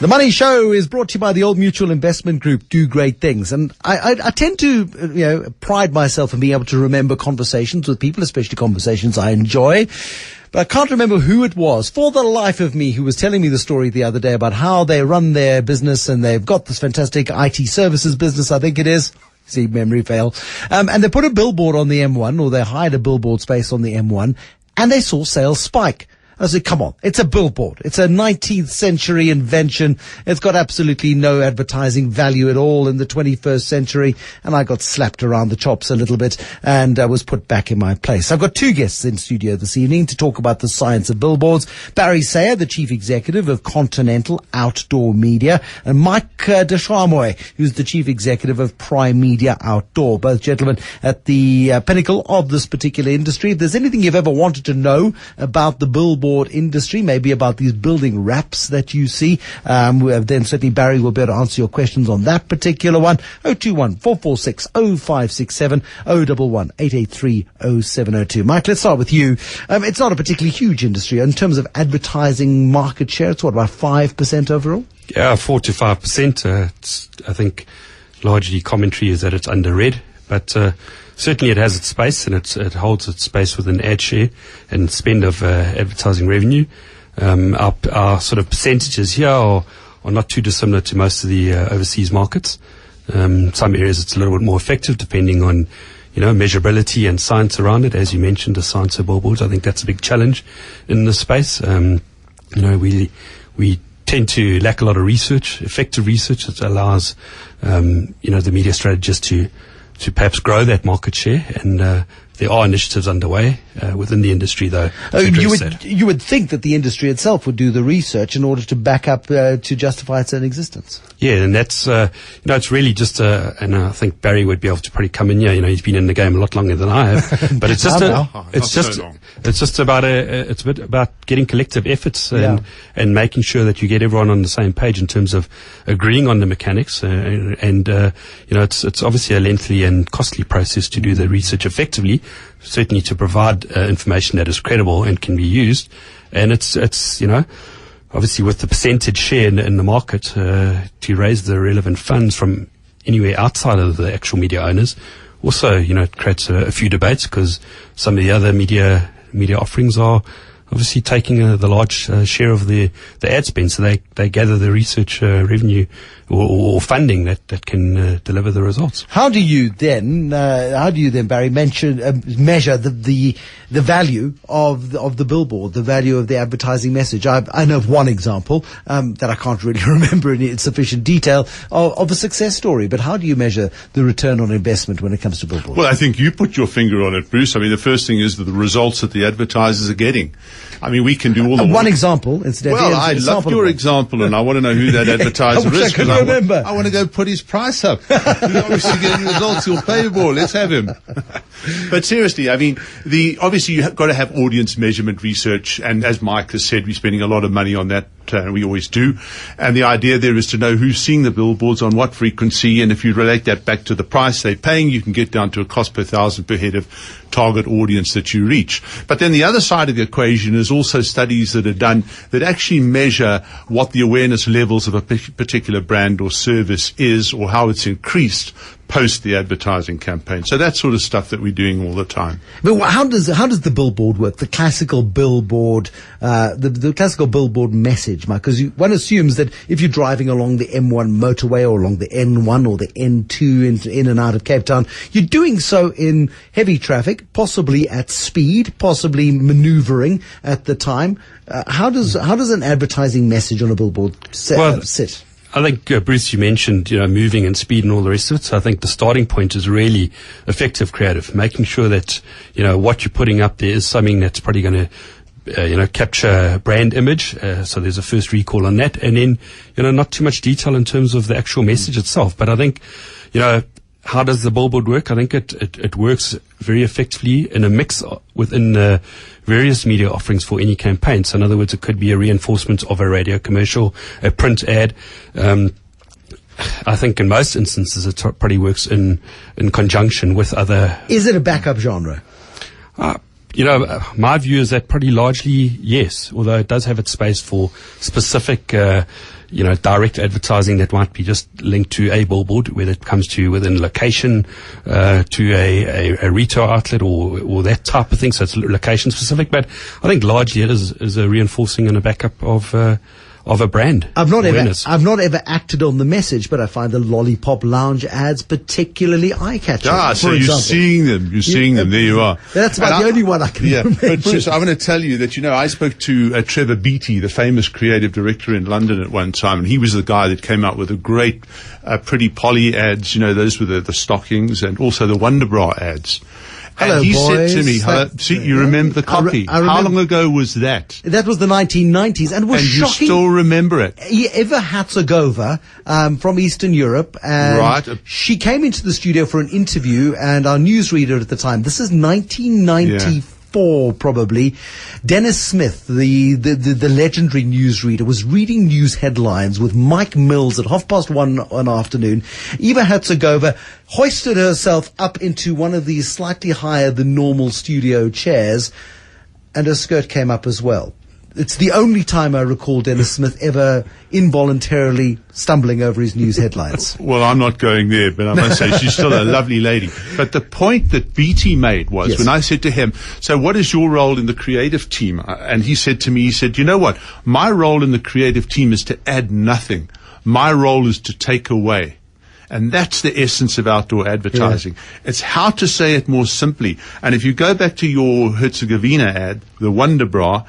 The Money Show is brought to you by the Old Mutual Investment Group, Do Great Things. And I tend to, pride myself in being able to remember conversations with people, especially conversations I enjoy. But I can't remember who it was, for the life of me, who was telling me the story the other day about how they run their business, and they've got this fantastic IT services business, I think it is. See, memory fail. And they put a billboard on the M1, or they hired a billboard space on the M1, and they saw sales spike. I said, come on, it's a billboard. It's a 19th century invention. It's got absolutely no advertising value at all in the 21st century. And I got slapped around the chops a little bit and I was put back in my place. I've got two guests in studio this evening to talk about the science of billboards. Barry Sayer, the chief executive of Continental Outdoor Media, and Mike Deschamoy, who's the chief executive of Prime Media Outdoor. Both gentlemen at the pinnacle of this particular industry. If there's anything you've ever wanted to know about the billboard industry, maybe about these building wraps that you see, then certainly Barry will be able to answer your questions on that particular one. 021-446-0567, 011-883-0702. Mike, let's start with you. It's not a particularly huge industry in terms of advertising market share. It's what, about 5% overall? Yeah, 4 to 5%. I think largely commentary is that it's under-read, but certainly it has its space, and it holds its space within ad share and spend of advertising revenue. Our sort of percentages here are not too dissimilar to most of the overseas markets. Some areas it's a little bit more effective depending on, measurability and science around it. As you mentioned, the science of billboards, I think that's a big challenge in this space. We tend to lack a lot of research, effective research that allows, the media strategists to perhaps grow that market share, and there are initiatives underway within the industry, though. You would think that the industry itself would do the research in order to back up to justify its own existence. Yeah, and that's it's really just and I think Barry would be able to probably come in here. He's been in the game a lot longer than I have, but it's just it's a bit about getting collective efforts and making sure that you get everyone on the same page in terms of agreeing on the mechanics. It's obviously a lengthy and costly process to do the research effectively. Certainly to provide information that is credible and can be used, and it's obviously with the percentage share in the market to raise the relevant funds from anywhere outside of the actual media owners. Also, it creates a few debates because some of the other media offerings are obviously taking the large share of the ad spend, so they gather the research revenue or funding that can deliver the results. How do you then, Barry, measure the value of the billboard, the value of the advertising message? I know of one example that I can't really remember in sufficient detail of a success story, but how do you measure the return on investment when it comes to billboards? Well, I think you put your finger on it, Bruce. I mean, the first thing is the results that the advertisers are getting. I mean, we can do all the one example, incidentally. Well, I loved your example, and I want to know who that advertiser is. I want to go put his price up. He's obviously getting results. He'll pay more. Let's have him. But seriously, I mean, obviously you've got to have audience measurement research, and as Mike has said, we're spending a lot of money on that. We always do. And the idea there is to know who's seeing the billboards on what frequency, and if you relate that back to the price they're paying, you can get down to a cost per thousand per head of target audience that you reach. But then the other side of the equation is also studies that are done that actually measure what the awareness levels of a particular brand or service is, or how it's increased post the advertising campaign. So that sort of stuff that we're doing all the time. But how does the billboard work? The classical billboard, the classical billboard message, Mike? Because one assumes that if you're driving along the M1 motorway or along the N1 or the N2 in and out of Cape Town, you're doing so in heavy traffic, possibly at speed, possibly manoeuvring at the time. How does an advertising message on a billboard sit? I think, Bruce, you mentioned, moving and speed and all the rest of it. So I think the starting point is really effective creative, making sure that, what you're putting up there is something that's probably going to, capture brand image. So there's a first recall on that. And then, not too much detail in terms of the actual message itself. But I think, how does the billboard work? I think it works very effectively in a mix within the various media offerings for any campaign. So in other words, it could be a reinforcement of a radio commercial, a print ad. I think in most instances it probably works in conjunction with other. Is it a backup genre? My view is that pretty largely yes, although it does have its space for specific, direct advertising that might be just linked to a billboard, whether it comes to within location, to a retail outlet or that type of thing. So it's location specific, but I think largely it is a reinforcing and a backup of a brand. I've not ever acted on the message, but I find the Lollipop Lounge ads particularly eye-catching. So you're seeing them. You're seeing them. There you are. That's about the only one I can remember. But I'm going to tell you that, I spoke to Trevor Beattie, the famous creative director in London at one time, and he was the guy that came out with the great Pretty Polly ads, those were the stockings, and also the Wonder Bra ads. Hello, and he boys. said to me, you remember the copy? I remember. How long ago was that? That was the 1990s, and was shocking. You still remember it? Eva Hatzegova, from Eastern Europe, and right. She came into the studio for an interview, and our newsreader at the time, this is 1994 probably, Dennis Smith, the legendary newsreader, was reading news headlines with Mike Mills at 1:30 one afternoon. Eva Hatzegova hoisted herself up into one of these slightly higher than normal studio chairs, and her skirt came up as well. It's the only time I recall Dennis Smith ever involuntarily stumbling over his news headlines. Well, I'm not going there, but I must say she's still a lovely lady. But the point that Beattie made was, yes, when I said to him, so what is your role in the creative team? And he said to me, you know what? My role in the creative team is to add nothing. My role is to take away. And that's the essence of outdoor advertising. Yeah. It's how to say it more simply. And if you go back to your Herzegovina ad, the Wonder Bra,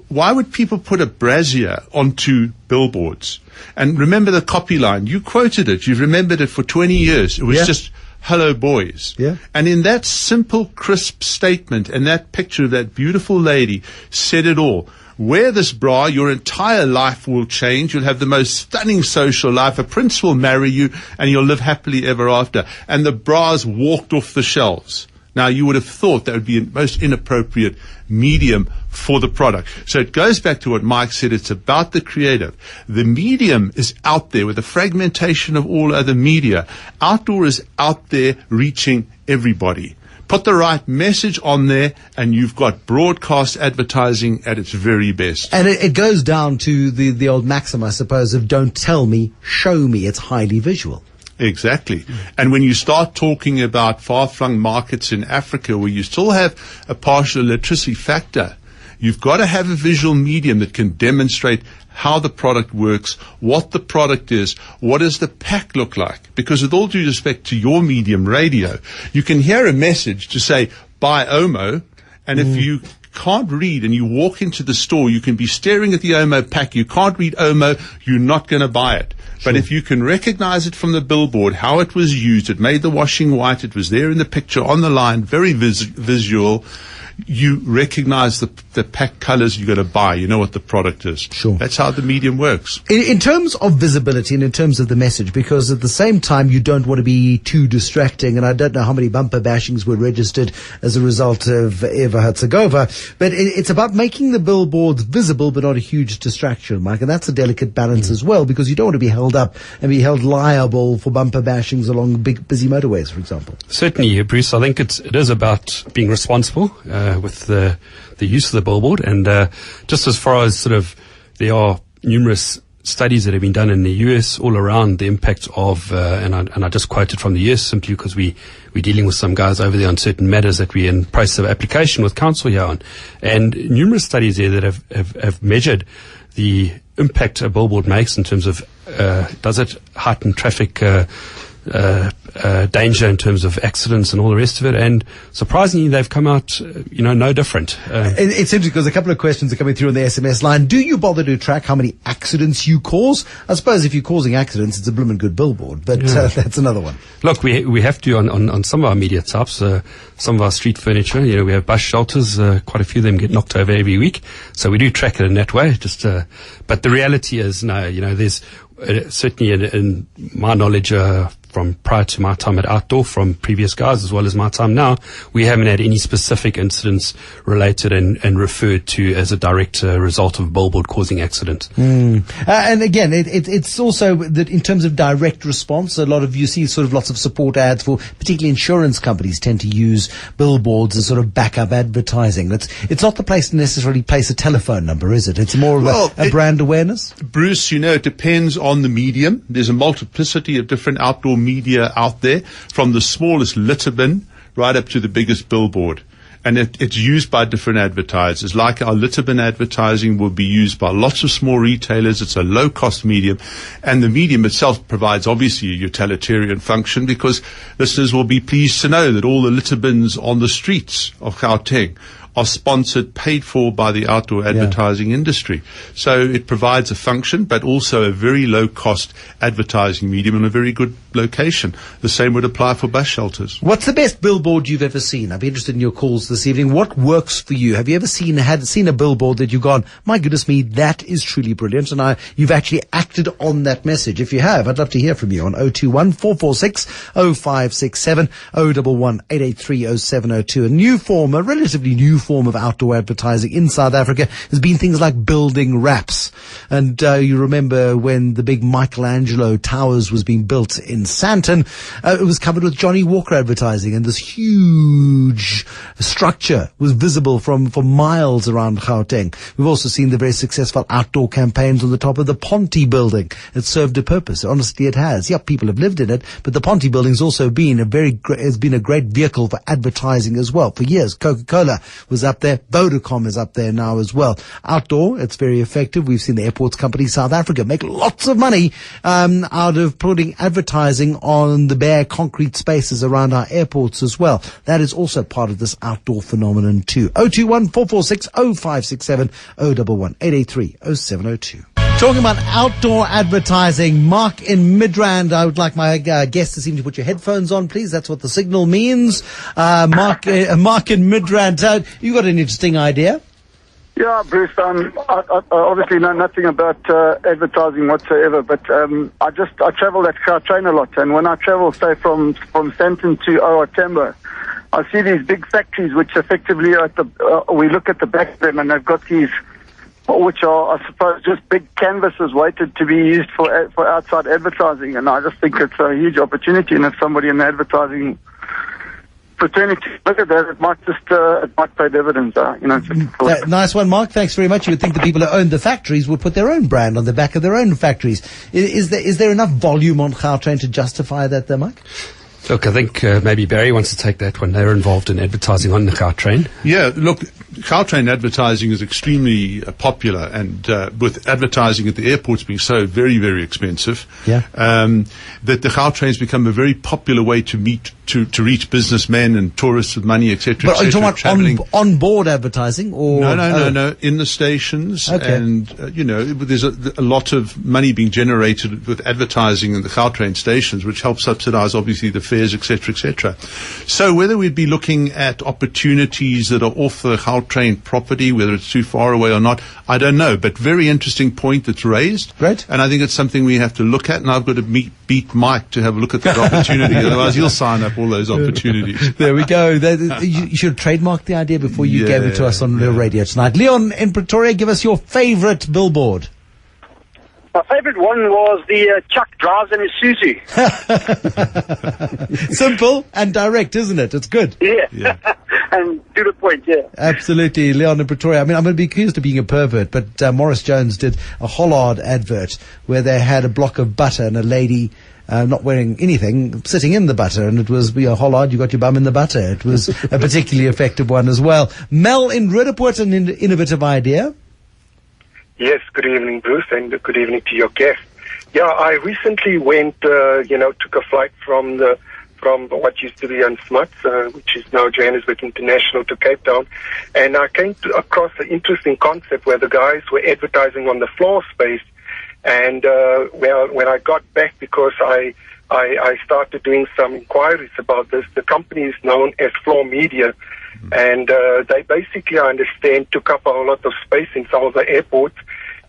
why would people put a brassiere onto billboards? And remember the copy line. You quoted it. You've remembered it for 20 years. It was just, hello, boys. Yeah. And in that simple, crisp statement and that picture of that beautiful lady said it all. Wear this bra, your entire life will change. You'll have the most stunning social life. A prince will marry you, and you'll live happily ever after. And the bras walked off the shelves. Now, you would have thought that would be the most inappropriate medium for the product. So it goes back to what Mike said. It's about the creative. The medium is out there with the fragmentation of all other media. Outdoor is out there reaching everybody. Put the right message on there, and you've got broadcast advertising at its very best. And it goes down to the old maxim, I suppose, of don't tell me, show me. It's highly visual. Exactly. And when you start talking about far-flung markets in Africa where you still have a partial illiteracy factor, you've got to have a visual medium that can demonstrate how the product works, what the product is, what does the pack look like. Because with all due respect to your medium, radio, you can hear a message to say, buy Omo, and if you can't read and you walk into the store, you can be staring at the Omo pack, you can't read Omo, you're not going to buy it. Sure. But if you can recognize it from the billboard, how it was used, it made the washing white, it was there in the picture on the line, very visual, you recognize the pack colors you're going to buy. You know what the product is. Sure. That's how the medium works. In terms of visibility and in terms of the message, because at the same time you don't want to be too distracting, and I don't know how many bumper bashings were registered as a result of Eva Hatzegova, but it's about making the billboards visible but not a huge distraction, Mike, and that's a delicate balance as well, because you don't want to be held up and be held liable for bumper bashings along big busy motorways, for example. Certainly, Bruce. I think it is about being responsible with the use of the billboard, and just as far as sort of there are numerous studies that have been done in the US all around the impact of and I just quoted from the US simply because we're dealing with some guys over there on certain matters that we're in process of application with council here on, and numerous studies there that have measured the impact a billboard makes in terms of does it heighten traffic danger in terms of accidents and all the rest of it, and surprisingly they've come out no different. It's interesting because a couple of questions are coming through on the SMS line. Do you bother to track how many accidents you cause? I suppose if you're causing accidents, it's a blooming good billboard, but that's another one. Look, we have to on some of our media types, some of our street furniture, we have bus shelters, quite a few of them get knocked over every week, so we do track it in that way, but the reality is there's certainly in my knowledge from prior to my time at Outdoor, from previous guys as well as my time now, we haven't had any specific incidents related and referred to as a direct result of a billboard causing accident. And again, it's also that in terms of direct response, a lot of you see sort of lots of support ads for particularly insurance companies tend to use billboards as sort of backup advertising. It's not the place to necessarily place a telephone number, is it? It's more of a brand awareness. Bruce, it depends on the medium. There's a multiplicity of different outdoor media out there, from the smallest litter bin right up to the biggest billboard. And it's used by different advertisers. Like our litter bin advertising will be used by lots of small retailers. It's a low-cost medium. And the medium itself provides, obviously, a utilitarian function, because listeners will be pleased to know that all the litter bins on the streets of Gauteng are sponsored, paid for by the outdoor advertising industry. So it provides a function, but also a very low-cost advertising medium in a very good location. The same would apply for bus shelters. What's the best billboard you've ever seen? I'd be interested in your calls this evening. What works for you? Have you ever seen a billboard that you've gone, my goodness me, that is truly brilliant, and you've actually acted on that message? If you have, I'd love to hear from you on 021 446 0567 011 883 0702. A relatively new form of outdoor advertising in South Africa has been things like building wraps. And you remember when the big Michelangelo Towers was being built in Sandton, it was covered with Johnny Walker advertising, and this huge structure was visible for miles around Gauteng. We've also seen the very successful outdoor campaigns on the top of the Ponte building. It served a purpose. Honestly, it has. Yeah, people have lived in it, but the Ponte building's also been a great vehicle for advertising as well. For years, Coca-Cola was up there. Vodacom is up there now as well. Outdoor, it's very effective. We've seen the airports company South Africa make lots of money out of putting advertising on the bare concrete spaces around our airports as well. That is also part of this outdoor phenomenon too. 021 446 0567 011 883 0702. Talking about outdoor advertising, Mark in Midrand. I would like my guest this evening to put your headphones on, please. That's what the signal means. Mark in Midrand, you got an interesting idea? Yeah, Bruce, I obviously know nothing about advertising whatsoever, but I travel at Gautrain a lot, and when I travel, say, from Sandton to OR Tambo, I see these big factories which effectively are we look at the back of them, and they've got these, which are, I suppose, just big canvases waited to be used for outside advertising, and I just think it's a huge opportunity, and if somebody in the advertising fraternity look at that, it might pay dividends. Nice one, Mark. Thanks very much. You would think the people who own the factories would put their own brand on the back of their own factories. Is there enough volume on Gautrain to justify that, there, Mike? Look, I think maybe Barry wants to take that one. They're involved in advertising on the Gautrain. Yeah, look, Gautrain advertising is extremely popular, and with advertising at the airports being so very, very expensive, that the Gautrain's become a very popular way to reach businessmen and tourists with money, etc. But are you talking about on-board advertising? Or No, in the stations. Okay. And, there's a lot of money being generated with advertising in the Gautrain stations, which helps subsidize, obviously, the fares, etc., etc. So whether we'd be looking at opportunities that are off the Gautrain property, whether it's too far away or not, I don't know. But very interesting point that's raised. Great. And I think it's something we have to look at, and I've got to beat Mike to have a look at that opportunity. Otherwise, he'll sign up all those opportunities. There we go. You should trademark the idea before you gave it to us on Real Radio tonight. Leon in Pretoria, give us your favorite billboard. My favorite one was the Chuck drives an Isuzu. Simple and direct, isn't it? It's good. Yeah. And to the point, yeah. Absolutely, Leon in Pretoria. I mean, I'm going to be accused of being a pervert, but Morris Jones did a Hollard advert where they had a block of butter and a lady not wearing anything, sitting in the butter, and it was, Hollard, you got your bum in the butter. It was a particularly effective one as well. Mel in Roodepoort, an innovative idea. Yes, good evening, Bruce, and good evening to your guest. Yeah, I recently went, took a flight from what used to be on Smuts, which is now Johannesburg International, to Cape Town, and I came across an interesting concept where the guys were advertising on the floor space, and when I got back, because I started doing some inquiries about this, the company is known as Floor Media. And they basically, I understand, took up a whole lot of space in some of the airports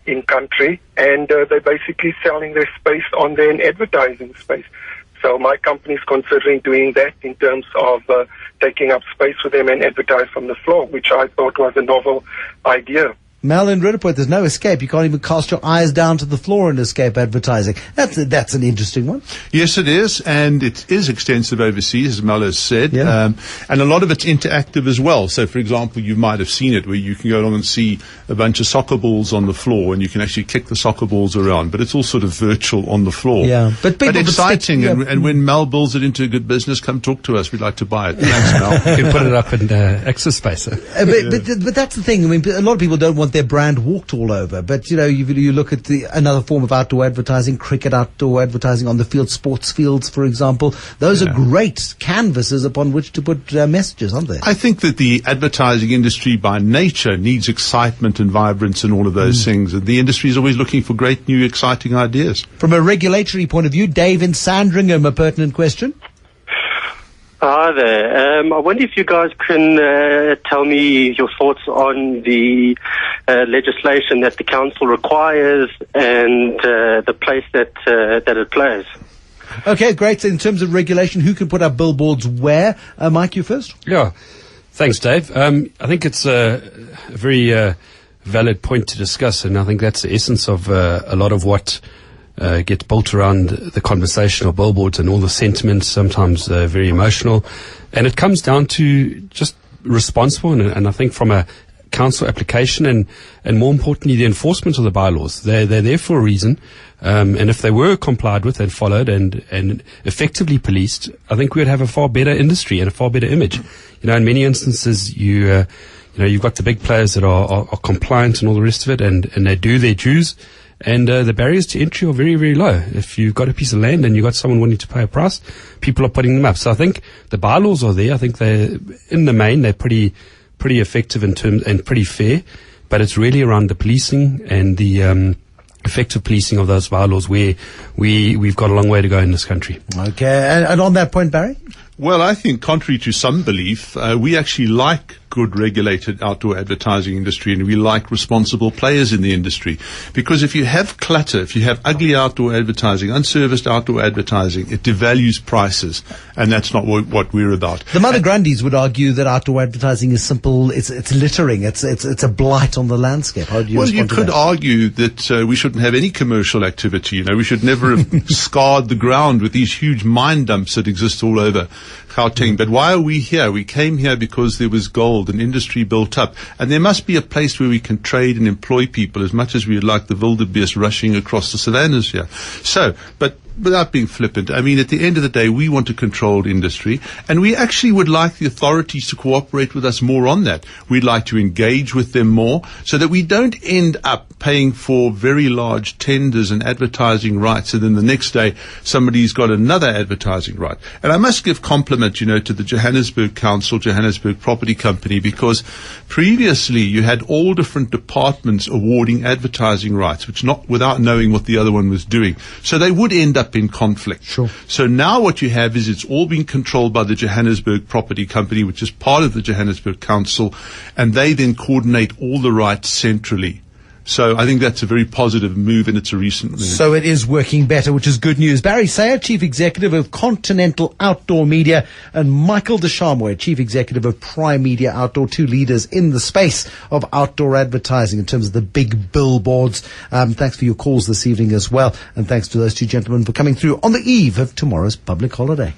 in country, and they're basically selling their space on their advertising space. So my company is considering doing that in terms of taking up space for them and advertise from the floor, which I thought was a novel idea. Mel in Ridderpoort, there's no escape. You can't even cast your eyes down to the floor and escape advertising. That's an interesting one. Yes, it is, and it is extensive overseas, as Mel has said. Yeah. And a lot of it's interactive as well. So, for example, you might have seen it where you can go along and see a bunch of soccer balls on the floor, and you can actually kick the soccer balls around. But it's all sort of virtual on the floor. Yeah, but exciting. And when Mel builds it into a good business, come talk to us. We'd like to buy it. Thanks, Mel. You can put it up in extra space. But that's the thing. I mean, a lot of people don't want their brand walked all over. But, you know, you look at another form of outdoor advertising, cricket outdoor advertising on the field, sports fields, for example. Those are great canvases upon which to put messages, aren't they? I think that the advertising industry by nature needs excitement and vibrance and all of those things. And the industry is always looking for great, new, exciting ideas. From a regulatory point of view, Dave in Sandringham, a pertinent question. Hi there. I wonder if you guys can tell me your thoughts on the legislation that the council requires and the place that it plays. Okay, great. So in terms of regulation, who can put up billboards where? Mike, you first. Yeah. Thanks, Dave. I think it's a very valid point to discuss, and I think that's the essence of a lot of what gets built around the conversation of billboards and all the sentiments, sometimes very emotional. And it comes down to just responsible, and I think from a council application and more importantly, the enforcement of the bylaws. They're there for a reason. And if they were complied with and followed and effectively policed, I think we would have a far better industry and a far better image. You know, in many instances, you've got the big players that are compliant and all the rest of it, and they do their dues. And the barriers to entry are very, very low. If you've got a piece of land and you've got someone wanting to pay a price, people are putting them up. So I think the bylaws are there. I think in the main, they're pretty effective in terms and pretty fair. But it's really around the policing and the effective policing of those bylaws where we've got a long way to go in this country. Okay. And on that point, Barry? Well, I think contrary to some belief, we actually like good regulated outdoor advertising industry, and we like responsible players in the industry. Because if you have clutter, if you have ugly outdoor advertising, unserviced outdoor advertising, it devalues prices, and that's not what we're about. The Mother Grundys would argue that outdoor advertising is simple, it's littering, it's a blight on the landscape. How do you respond to that? Well, you could argue that we shouldn't have any commercial activity. You know, we should never have scarred the ground with these huge mine dumps that exist all over Gauteng. But why are we here? We came here because there was gold and industry built up. And there must be a place where we can trade and employ people as much as we would like the wildebeest rushing across the savannas here. So, but without being flippant, I mean, at the end of the day, we want a controlled industry, and we actually would like the authorities to cooperate with us more on that. We'd like to engage with them more so that we don't end up paying for very large tenders and advertising rights, and then the next day somebody's got another advertising right. And I must give compliment, to the Johannesburg Council, Johannesburg Property Company, because previously you had all different departments awarding advertising rights, without knowing what the other one was doing. So they would end up in conflict. Sure. So now what you have is it's all being controlled by the Johannesburg Property Company, which is part of the Johannesburg Council, and they then coordinate all the rights centrally. So I think that's a very positive move, and it's a recent move. So it is working better, which is good news. Barry Sayer, Chief Executive of Continental Outdoor Media, and Michael Desharmoy, Chief Executive of Prime Media Outdoor, two leaders in the space of outdoor advertising in terms of the big billboards. Thanks for your calls this evening as well, and thanks to those two gentlemen for coming through on the eve of tomorrow's public holiday.